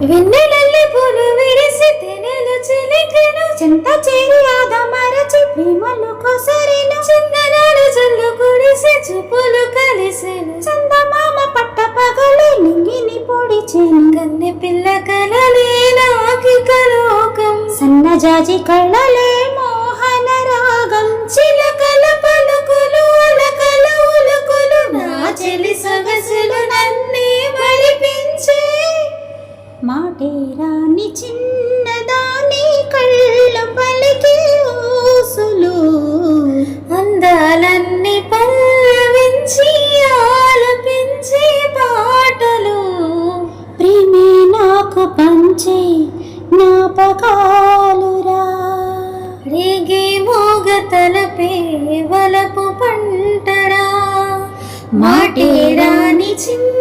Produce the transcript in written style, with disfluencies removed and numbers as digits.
వెన్నెలల్లి పూలు విరిసి తెనెలు చిలికెను చింత చేరి ఆదమరచి ప్రేమలు కొసరెను చందనాలు జల్లు కుడిసి చూపులు కలిసెను చందమామ పట్ట పగలే నింగిని పొడిచెను కన్నె పిల్ల కలలే నాకి కలోకం సన్నజాజి కళ్ళలే మోహన రాగం చిలకల పలుకులు అలకల ఉలుకులు నా చెలి సొగసులు నన్నే మరిపించే మాటే రాని చిన్నదాని కళ్ళు పలికి ఊసులు అందాలన్నీ పల్లవించి ఆలపించే పాటలు ప్రేమే నాకు పంచే జ్ఞాపకాలురా రేగే మోగ తలపే వలపు పంటరా మాటే రాని చిన్న